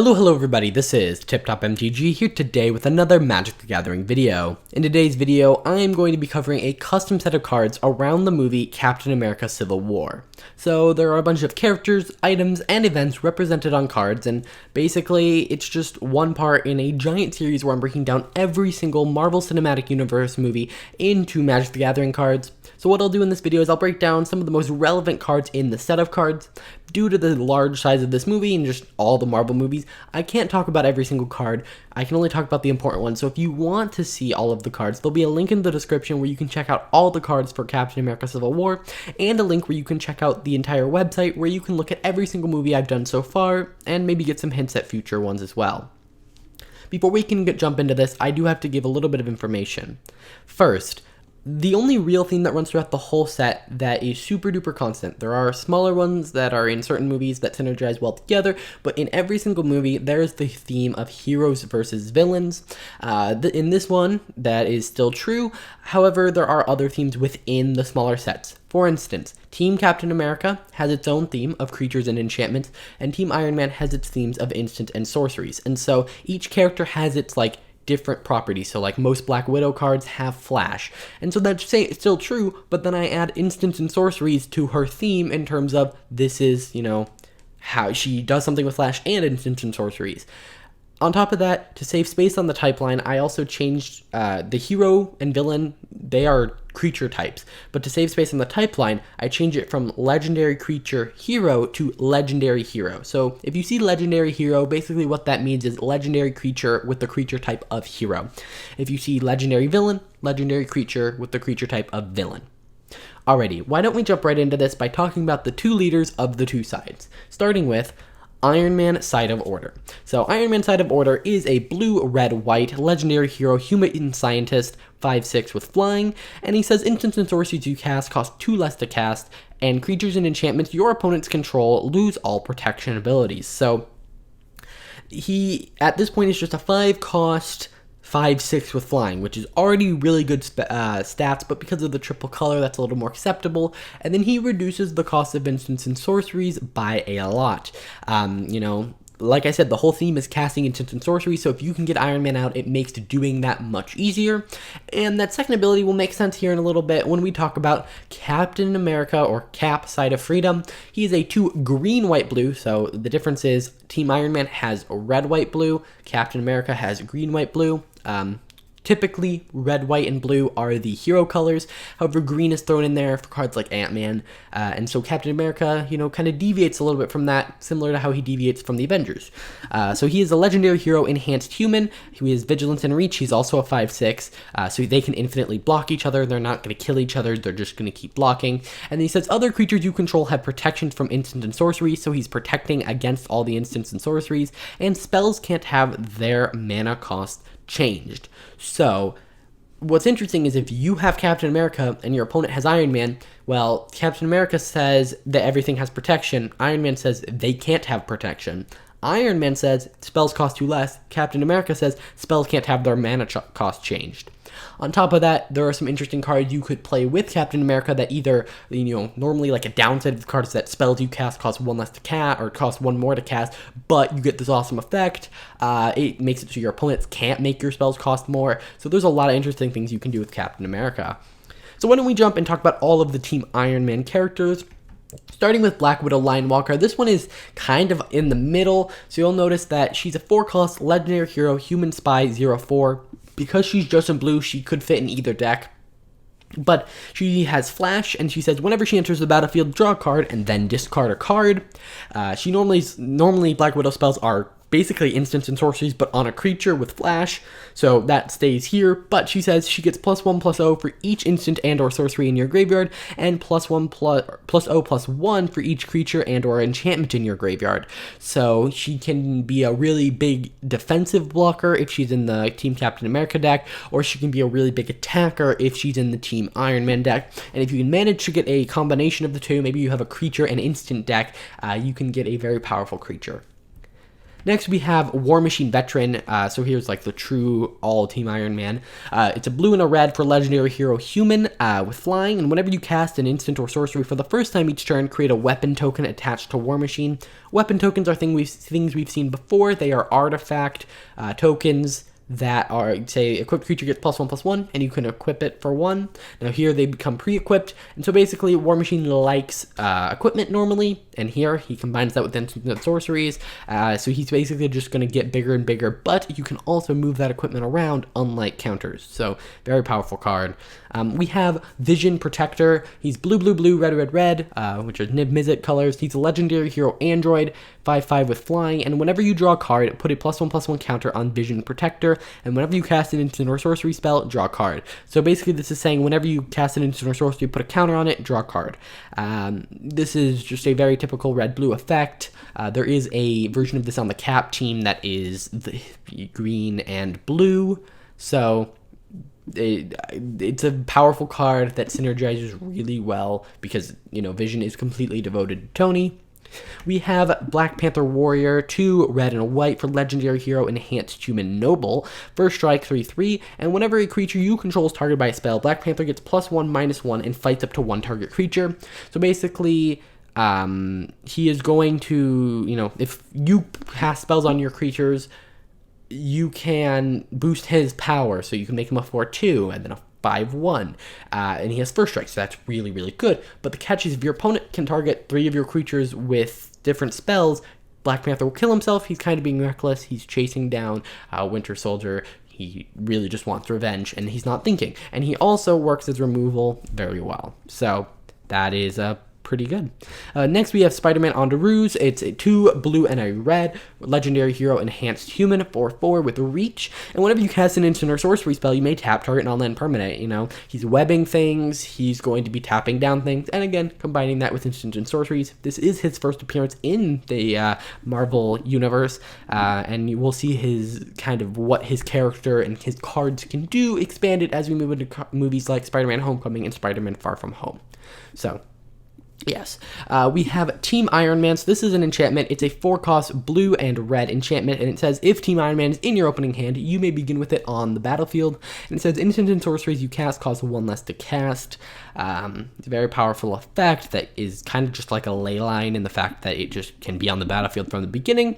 Hello everybody, this is TipTop MTG here today with another Magic the Gathering video. In today's video, I am going to be covering a custom set of cards around the movie Captain America Civil War. So there are a bunch of characters, items, and events represented on cards, and basically it's just one part in a giant series where I'm breaking down every single Marvel Cinematic Universe movie into Magic the Gathering cards. So what I'll do in this video is I'll break down some of the most relevant cards in the set of cards. Due to the large size of this movie and just all the Marvel movies, I can't talk about every single card. I can only talk about the important ones. So if you want to see all of the cards, there'll be a link in the description where you can check out all the cards for Captain America Civil War, and a link where you can check out the entire website where you can look at every single movie I've done so far, and maybe get some hints at future ones as well. Before we can jump into this, I do have to give a little bit of information. First, the only real theme that runs throughout the whole set that is super duper constant. There are smaller ones that are in certain movies that synergize well together, but in every single movie, there's the theme of heroes versus villains. In this one, that is still true. However, there are other themes within the smaller sets. For instance, Team Captain America has its own theme of creatures and enchantments, and Team Iron Man has its themes of instant and sorceries. And so each character has its different properties. So most Black Widow cards have Flash. And so that's still true, but then I add instants and sorceries to her theme in terms of this is, how she does something with Flash and instants and sorceries. On top of that, to save space on the type line, I also changed the hero and villain. They are creature types. But to save space on the type line, I change it from legendary creature hero to legendary hero. So if you see legendary hero, basically what that means is legendary creature with the creature type of hero. If you see legendary villain, legendary creature with the creature type of villain. Alrighty, why don't we jump right into this by talking about the two leaders of the two sides, starting with Ironman Side of Order. So Ironman Side of Order is a blue, red, white legendary hero human scientist, 5/6 with flying, and he says instants and sorceries you cast cost 2 less to cast, and creatures and enchantments your opponents control lose all protection abilities. So he, at this point, is just a 5-cost 5/6 with flying, which is already really good stats, but because of the triple color, that's a little more acceptable. And then he reduces the cost of instants and sorceries by a lot. Like I said, the whole theme is casting instants and sorceries, so if you can get Iron Man out, it makes doing that much easier. And that second ability will make sense here in a little bit when we talk about Captain America, or Cap, Side of Freedom. He is a 2 green, white, blue, so the difference is Team Iron Man has red, white, blue, Captain America has green, white, blue. Typically, red, white, and blue are the hero colors. However, green is thrown in there for cards like AntMan. And so Captain America, kind of deviates a little bit from that, similar to how he deviates from the Avengers. So he is a legendary hero enhanced human. He has vigilance and reach. He's also a 5/6. So they can infinitely block each other. They're not going to kill each other. They're just going to keep blocking. And then he says other creatures you control have protections from instant and sorcery. So he's protecting against all the instants and sorceries. And spells can't have their mana cost changed. So what's interesting is if you have Captain America and your opponent has Iron Man, well, Captain America says that everything has protection. Iron Man says they can't have protection. Iron Man says spells cost 2 less. Captain America says spells can't have their mana cost changed. On top of that, there are some interesting cards you could play with Captain America that either, normally a downside of the cards that spells you cast cost 1 less to cast, or cost 1 more to cast, but you get this awesome effect. It makes it so your opponents can't make your spells cost more. So there's a lot of interesting things you can do with Captain America. So why don't we jump and talk about all of the Team Iron Man characters? Starting with Black Widow Linewalker, this one is kind of in the middle, so you'll notice that she's a 4-cost legendary hero, human spy 0/4. Because she's just in blue, she could fit in either deck. But she has Flash, and she says whenever she enters the battlefield, draw a card and then discard a card. She normally Black Widow spells are basically instants and sorceries, but on a creature with Flash, so that stays here. But she says she gets +1/+0 for each instant and or sorcery in your graveyard, and +1/+0/+1 for each creature and or enchantment in your graveyard. So she can be a really big defensive blocker if she's in the Team Captain America deck, or she can be a really big attacker if she's in the Team Iron Man deck. And if you can manage to get a combination of the two, maybe you have a creature and instant deck, you can get a very powerful creature. Next, we have War Machine Veteran. So here's like the true all-team Iron Man. It's a blue and a red for legendary hero human with flying, and whenever you cast an instant or sorcery for the first time each turn, create a weapon token attached to War Machine. Weapon tokens are things we've seen before. They are artifact tokens that are, say, equipped creature gets +1/+1, and you can equip it for 1. Now here they become pre-equipped, and so basically War Machine likes equipment normally, and here he combines that with instant sorceries, so he's basically just going to get bigger and bigger, but you can also move that equipment around, unlike counters, so very powerful card. We have Vision Protector. He's blue, blue, blue, red, red, red, which are Nib Mizzet colors. He's a legendary hero android, 5/5 with flying, and whenever you draw a card, put a +1/+1 counter on Vision Protector, and whenever you cast an instant or sorcery spell, draw a card. So basically this is saying whenever you cast an instant or sorcery, put a counter on it, draw a card. This is just a very typical red-blue effect. There is a version of this on the Cap team that is the green and blue, so it's a powerful card that synergizes really well because, you know, Vision is completely devoted to Tony. We have Black Panther Warrior, 2 red and a white for legendary hero enhanced human noble. First strike 3/3, and whenever a creature you control is targeted by a spell, Black Panther gets +1/-1 and fights up to 1 target creature. So basically, he is going to, you know, if you cast spells on your creatures, you can boost his power, so you can make him a 4/2 and then a 5/1, and he has first strike, so that's really, really good. But the catch is if your opponent can target 3 of your creatures with different spells, Black Panther will kill himself. He's kind of being reckless. He's chasing down Winter Soldier. He really just wants revenge, and he's not thinking. And he also works as removal very well. So that is pretty good. Next, we have Spiderman Underoos. It's a 2 blue and a red legendary hero enhanced human 4/4 with reach, and whenever you cast an instant or sorcery spell, you may tap target non-land permanent. You know, he's webbing things, he's going to be tapping down things, and again combining that with instant and sorceries. This is his first appearance in the Marvel universe, and you will see his kind of what his character and his cards can do expanded as we move into movies like Spider-Man Homecoming and Spider-Man Far From Home. So yes, we have Team Iron Man. So this is an enchantment. It's a 4-cost blue and red enchantment, and it says if Team Iron Man is in your opening hand, you may begin with it on the battlefield. And it says instant and sorceries you cast cost 1 less to cast. It's a very powerful effect that is kind of just like a ley line in the fact that it just can be on the battlefield from the beginning.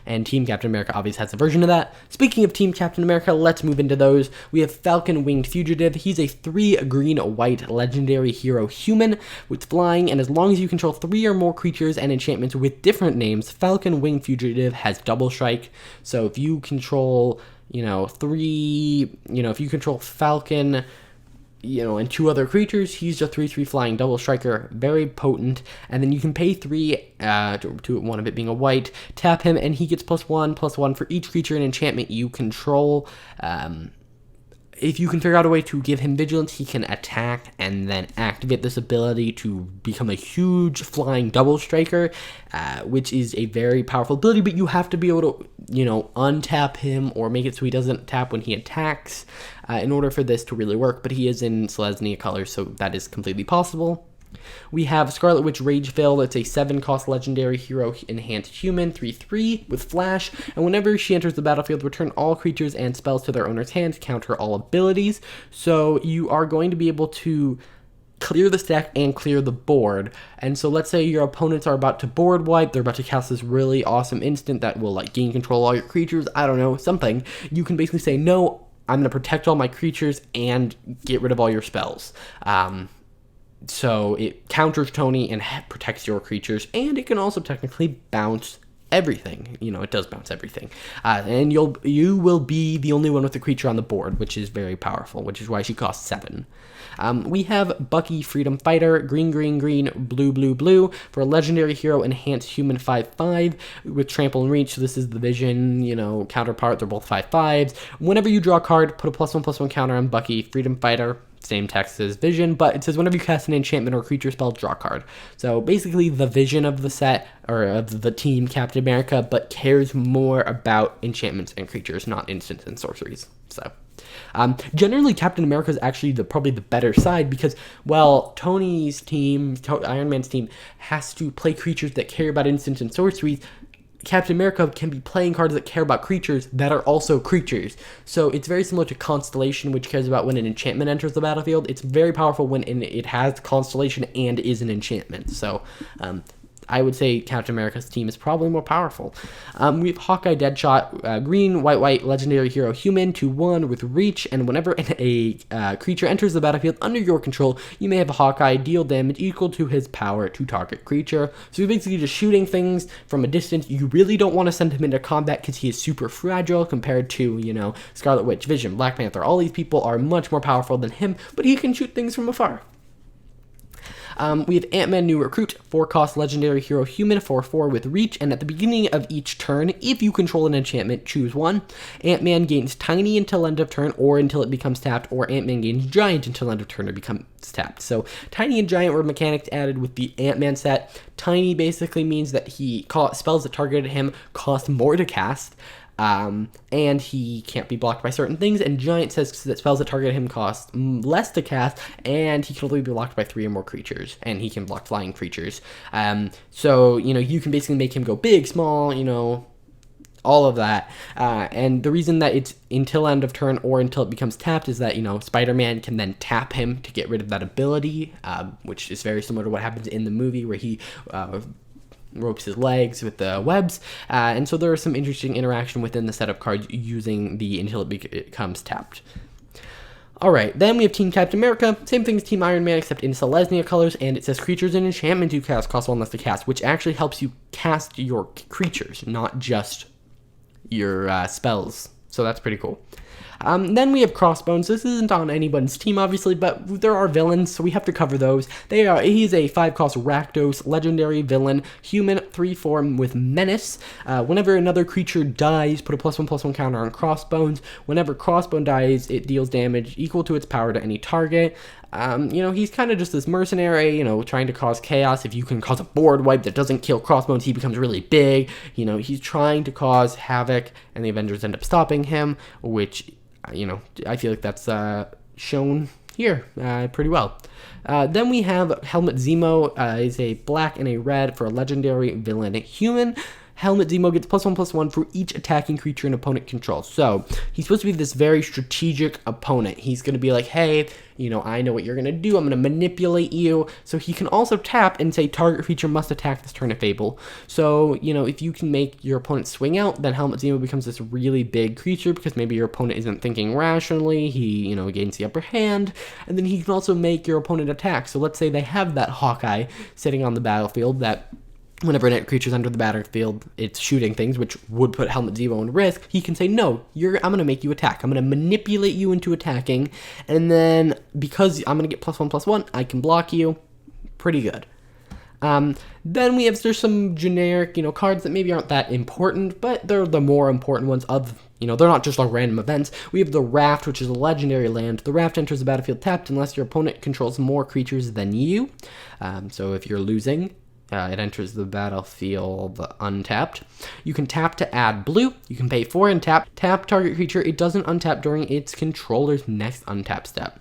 And Team Captain America obviously has a version of that. Speaking of Team Captain America, let's move into those. We have Falcon Winged Fugitive. He's a 3 green-white legendary hero human with flying, and as long as you control 3 or more creatures and enchantments with different names, Falcon Winged Fugitive has double strike. So if you control, you know, 3, you know, if you control Falcon, you know, and 2 other creatures, he's a 3/3 flying double striker, very potent. And then you can pay 3 to one of it being a white, tap him, and he gets +1/+1 for each creature and enchantment you control. If you can figure out a way to give him vigilance, he can attack and then activate this ability to become a huge flying double striker, which is a very powerful ability, but you have to be able to, you know, untap him or make it so he doesn't tap when he attacks in order for this to really work, but he is in Selesnya colors, so that is completely possible. We have Scarlet Witch Ragefill. It's a 7-cost legendary hero enhanced human, 3/3 with flash, and whenever she enters the battlefield, return all creatures and spells to their owner's hands, counter all abilities. So you are going to be able to clear the stack and clear the board. And so let's say your opponents are about to board wipe, they're about to cast this really awesome instant that will like gain control of all your creatures, I don't know, something. You can basically say, no, I'm going to protect all my creatures and get rid of all your spells. So it counters Tony and protects your creatures, and it can also technically bounce everything. You know, it does bounce everything. And you will be the only one with the creature on the board, which is very powerful, which is why she costs 7. We have Bucky Freedom Fighter, green, green, green, blue, blue, blue, for a legendary hero enhanced human 5/5 with trample and reach. So this is the Vision, you know, counterpart. They're both 5/5s. Whenever you draw a card, put a +1/+1 counter on Bucky Freedom Fighter. Same text as Vision, but it says whenever you cast an enchantment or creature spell, draw a card. So basically the Vision of the set, or of the team Captain America, but cares more about enchantments and creatures, not instants and sorceries. So generally Captain America is actually probably the better side because, well, Tony's team, Iron Man's team, has to play creatures that care about instants and sorceries. Captain America can be playing cards that care about creatures that are also creatures. So it's very similar to Constellation, which cares about when an enchantment enters the battlefield. It's very powerful when it has Constellation and is an enchantment. So I would say Captain America's team is probably more powerful. We have Hawkeye Deadshot, green, white, legendary hero human, 2/1 with reach, and whenever a creature enters the battlefield under your control, you may have a Hawkeye deal damage equal to his power to target creature. So he's basically just shooting things from a distance. You really don't want to send him into combat because he is super fragile compared to, you know, Scarlet Witch, Vision, Black Panther. All these people are much more powerful than him, but he can shoot things from afar. We have AntMan New Recruit, 4-cost legendary hero human, 4/4 with reach, and at the beginning of each turn, if you control an enchantment, choose one. AntMan gains tiny until end of turn or until it becomes tapped, or AntMan gains giant until end of turn or becomes tapped. So tiny and giant were mechanics added with the AntMan set. Tiny basically means that spells that targeted him cost more to cast. And he can't be blocked by certain things, and Giant says that spells that target him cost less to cast, and he can only be blocked by 3 or more creatures, and he can block flying creatures. So, you know, you can basically make him go big, small, you know, all of that. And the reason that it's until end of turn or until it becomes tapped is that, you know, Spider-Man can then tap him to get rid of that ability, which is very similar to what happens in the movie where he ropes his legs with the webs, and so there is some interesting interaction within the set of cards using the until it becomes tapped. Alright, then we have Team Captain America, same thing as Team Iron Man except in Selesnya colors, and it says creatures and enchantments you cast cost 1 less to cast, which actually helps you cast your creatures, not just your spells, so that's pretty cool. Then we have Crossbones. This isn't on anyone's team, obviously, but there are villains, so we have to cover those. He's a 5-cost Rakdos, legendary villain, human, 3/4 with menace. Whenever another creature dies, put a +1/+1 counter on Crossbones. Whenever Crossbone dies, it deals damage equal to its power to any target. You know, he's kind of just this mercenary, you know, trying to cause chaos. If you can cause a board wipe that doesn't kill Crossbones, he becomes really big. You know, he's trying to cause havoc, and the Avengers end up stopping him, which, you know, I feel like that's shown here pretty well. Then we have Helmet Zemo, is a black and a red for a legendary villain human. Helmet Zemo gets +1/+1 for each attacking creature an opponent controls. So he's supposed to be this very strategic opponent. He's going to be like, hey, you know, I know what you're going to do. I'm going to manipulate you. So he can also tap and say target creature must attack this turn if able. So, you know, if you can make your opponent swing out, then Helmet Zemo becomes this really big creature because maybe your opponent isn't thinking rationally. He, you know, gains the upper hand. And then he can also make your opponent attack. So let's say they have that Hawkeye sitting on the battlefield that whenever a creature's under the battlefield, it's shooting things, which would put Helmet Zemo in risk. He can say, no, I'm going to make you attack. I'm going to manipulate you into attacking. And then because I'm going to get +1/+1, I can block you. Pretty good. Then there's some generic, you know, cards that maybe aren't that important, but they're the more important ones of, you know, they're not just like random events. We have the Raft, which is a legendary land. The Raft enters the battlefield tapped unless your opponent controls more creatures than you. So if you're losing, it enters the battlefield untapped. You can tap to add blue. You can pay 4 and tap target creature. It doesn't untap during its controller's next untap step.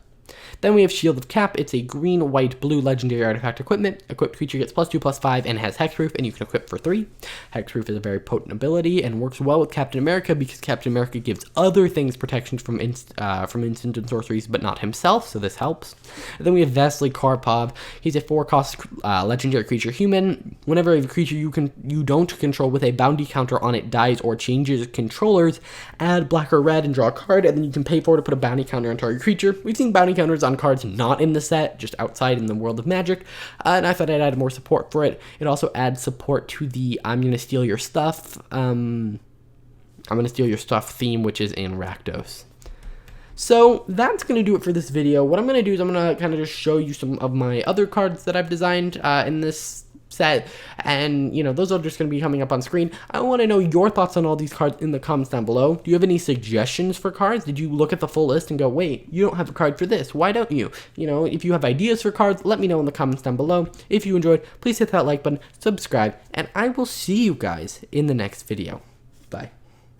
Then we have Shield of Cap. It's a green, white, blue legendary artifact equipment. Equipped creature gets +2/+5 and has hexproof, and you can equip for 3. Hexproof is a very potent ability and works well with Captain America because Captain America gives other things protections from instant and sorceries, but not himself, so this helps. And then we have Vasily Karpov. He's a 4-cost legendary creature human. Whenever a creature you don't control with a bounty counter on it dies or changes controllers, add black or red and draw a card, and then you can pay for it to put a bounty counter on target creature. We've seen bounty counters on cards not in the set, just outside in the world of Magic, and I thought I'd add more support for it. It also adds support to the I'm gonna steal your stuff theme, which is in Rakdos. So that's going to do it for this video. What I'm going to do is I'm going to kind of just show you some of my other cards that I've designed in this set, and you know, those are just going to be coming up on screen. I want to know your thoughts on all these cards in the comments down below. Do you have any suggestions for cards? Did you look at the full list and go, wait, you don't have a card for this, why don't you? You know, if you have ideas for cards, let me know in the comments down below. If you enjoyed, please hit that like button, subscribe, and I will see you guys in the next video. Bye.